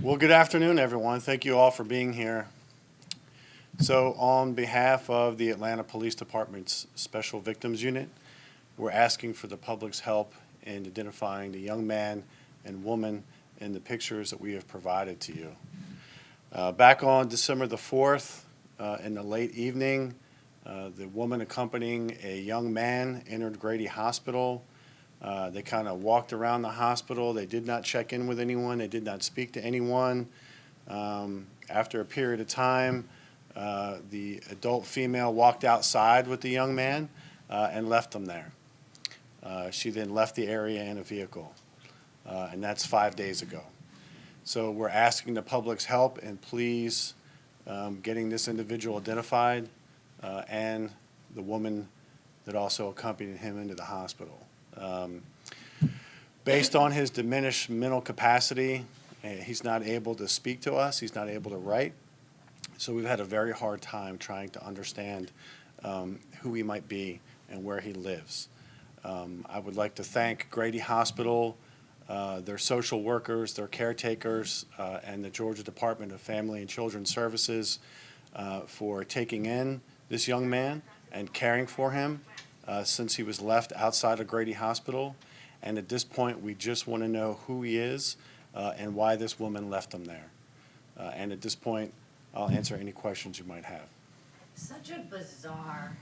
Well, good afternoon, everyone. Thank you all for being here. So, on behalf of the Atlanta Police Department's Special Victims Unit, we're asking for the public's help in identifying the young man and woman in the pictures that we have provided to you. Back on December the 4th, in the late evening, the woman accompanying a young man entered Grady Hospital. They kind of walked around the hospital. They did not check in with anyone. They did not speak to anyone. After a period of time, the adult female walked outside with the young man and left him there. She then left the area in a vehicle, and that's 5 days ago. So we're asking the public's help in please getting this individual identified and the woman that also accompanied him into the hospital. Based on his diminished mental capacity, he's not able to speak to us, he's not able to write, so we've had a very hard time trying to understand who he might be and where he lives. I would like to thank Grady Hospital, their social workers, their caretakers, and the Georgia Department of Family and Children's Services for taking in this young man and caring for him since he was left outside of Grady Hospital. And at this point, we just want to know who he is and why this woman left him there. And at this point, I'll answer any questions you might have. Such a bizarre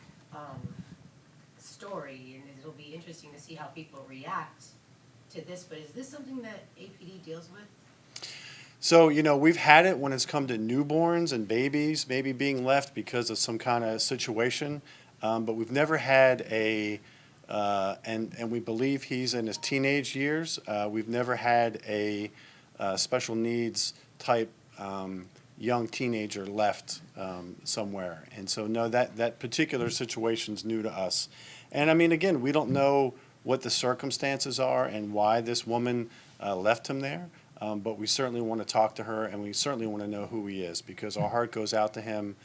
story, and it'll be interesting to see how people react to this, but is this something that APD deals with? So, we've had it when it's come to newborns and babies maybe being left because of some kind of situation, but we've never had and we believe he's in his teenage years. We've never had a special needs type young teenager left somewhere. And so, no, that particular situation's new to us. And I mean, again, we don't know what the circumstances are and why this woman left him there. But we certainly want to talk to her, and we certainly want to know who he is, because our heart goes out to him.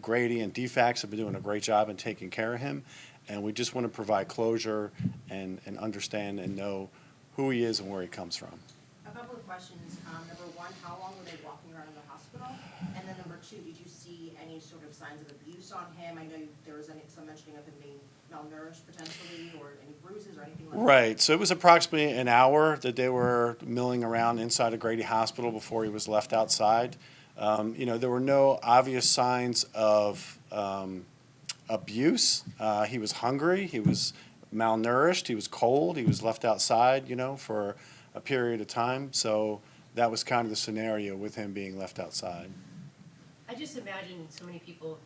Grady and DFACS have been doing a great job in taking care of him, and we just want to provide closure and understand and know who he is and where he comes from. A couple of questions. Number one, how long were they walking around in the hospital? And then number two, did you see any sort of signs of abuse on him? I know there was some mentioning of him being malnourished potentially, or any bruises or anything like that. Right. So it was approximately an hour that they were milling around inside of Grady Hospital before he was left outside. There were no obvious signs of abuse. He was hungry. He was malnourished. He was cold. He was left outside, for a period of time. So that was kind of the scenario with him being left outside. I just imagine so many people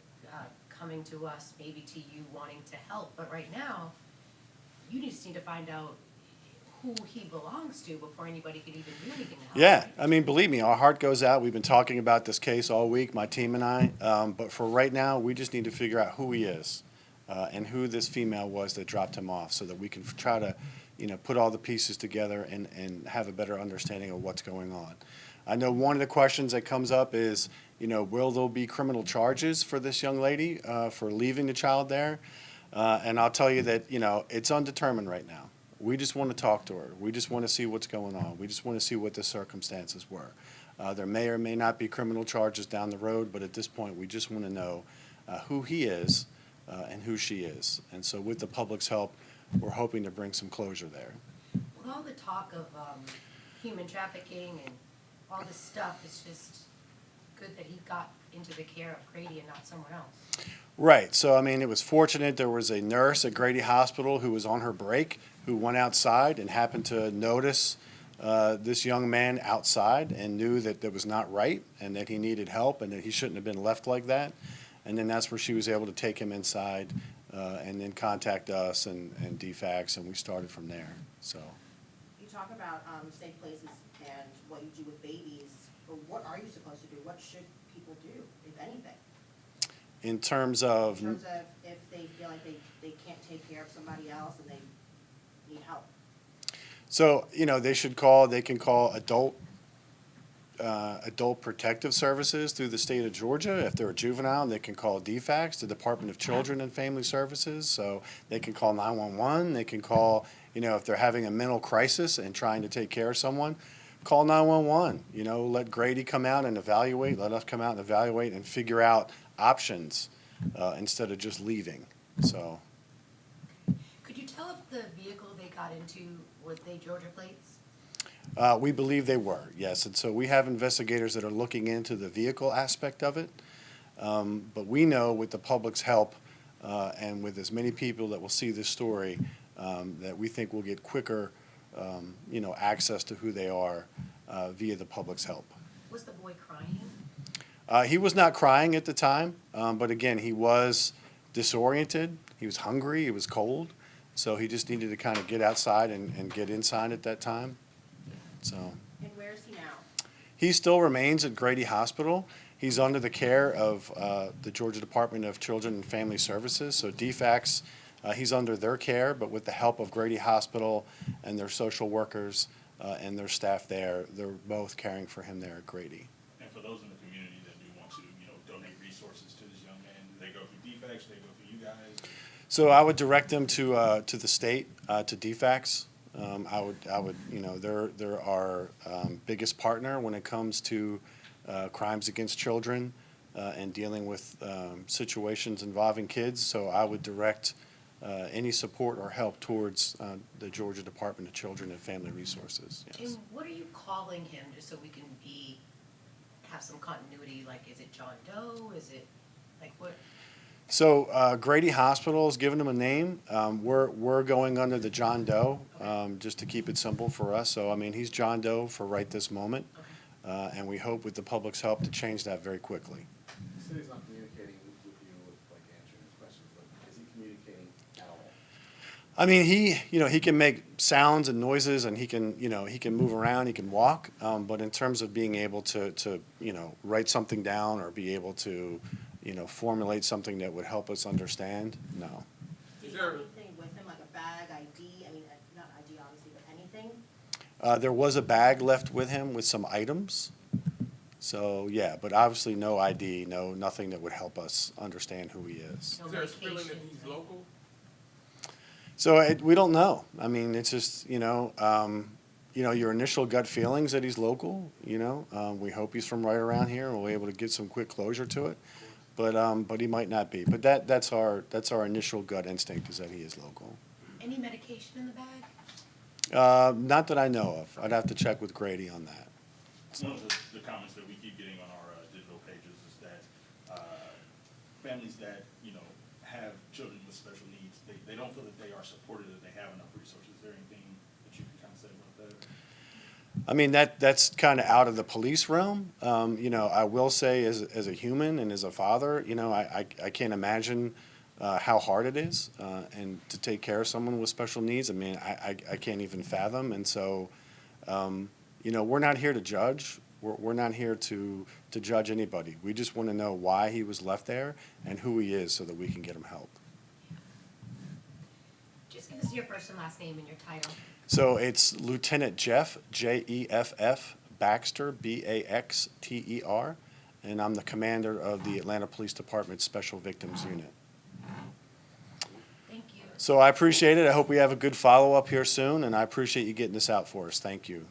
coming to us, maybe to you, wanting to help, but right now, you just need to find out who he belongs to before anybody can even do anything to help. Yeah, I mean, believe me, our heart goes out. We've been talking about this case all week, my team and I, but for right now, we just need to figure out who he is and who this female was that dropped him off, so that we can try to put all the pieces together and have a better understanding of what's going on. I know one of the questions that comes up is, will there be criminal charges for this young lady for leaving the child there? And I'll tell you that, it's undetermined right now. We just want to talk to her. We just want to see what's going on. We just want to see what the circumstances were. There may or may not be criminal charges down the road, but at this point, we just want to know who he is and who she is. And so with the public's help, we're hoping to bring some closure there. With all the talk of human trafficking and all this stuff, it's just good that he got into the care of Grady and not someone else. Right. So, I mean, it was fortunate there was a nurse at Grady Hospital who was on her break, who went outside and happened to notice this young man outside and knew that that was not right and that he needed help and that he shouldn't have been left like that. And then that's where she was able to take him inside and then contact us and DFACS, and we started from there. So. You talk about safe places and what you do with babies, but what are you supposed to do? What should people do, if anything? In terms of if they feel like they can't take care of somebody else and they need help. So, they can call adult protective services through the state of Georgia. If they're a juvenile, they can call DFACS, the Department of Children and Family Services. So they can call 911. They can call, if they're having a mental crisis and trying to take care of someone. call 911, let Grady come out and evaluate, let us come out and evaluate and figure out options instead of just leaving, so. Could you tell if the vehicle they got into, was they Georgia plates? We believe they were, yes, and so we have investigators that are looking into the vehicle aspect of it. But we know with the public's help and with as many people that will see this story, that we think we'll get quicker, access to who they are via the public's help. Was the boy crying? He was not crying at the time, but again, he was disoriented, he was hungry, he was cold, so he just needed to kind of get outside and get inside at that time, so. And where is he now? He still remains at Grady Hospital. He's under the care of the Georgia Department of Children and Family Services, so DFACS, he's under their care, but with the help of Grady Hospital and their social workers and their staff there, they're both caring for him there at Grady. And for those in the community that do want to, donate resources to this young man, do they go through DFACS, do they go through you guys? So I would direct them to the state, to DFACS. I would, they're our biggest partner when it comes to crimes against children and dealing with situations involving kids. So I would direct any support or help towards the Georgia Department of Children and Family Resources. Yes. And what are you calling him, just so we can have some continuity? Like, is it John Doe? Is it, like, what? So Grady Hospital has given him a name. We're going under the John Doe, just to keep it simple for us. So, I mean, he's John Doe for right this moment. Okay. And we hope with the public's help to change that very quickly. You said he's not communicating with you, like answering his questions, but is he communicating at all? I mean, he can make sounds and noises, and he can move around, he can walk. But in terms of being able to write something down or be able to, formulate something that would help us understand, no. Is there anything with him, like a bag, ID? I mean, not ID obviously, but anything? There was a bag left with him with some items. So, yeah, but obviously no ID, nothing that would help us understand who he is. No Is there a feeling that medications, he's local? So we don't know. I mean, it's just, your initial gut feelings that he's local, we hope he's from right around here and we'll be able to get some quick closure to it. But he might not be. But that's our initial gut instinct is that he is local. Any medication in the bag? Not that I know of. I'd have to check with Grady on that. One of the comments that we keep getting on our digital pages is that families that, have children with special needs, they don't feel that they are supported, that they have enough resources. Is there anything that you can kind of say about that? I mean, that's kind of out of the police realm. I will say as a human and as a father, I can't imagine how hard it is and to take care of someone with special needs. I mean, I can't even fathom. And so, we're not here to judge. We're not here to judge anybody. We just want to know why he was left there and who he is so that we can get him help. Just give us your first and last name and your title. So it's Lieutenant Jeff, Jeff, Baxter, Baxter, and I'm the commander of the Atlanta Police Department Special Victims Unit. Thank you. So I appreciate it. I hope we have a good follow-up here soon, and I appreciate you getting this out for us. Thank you.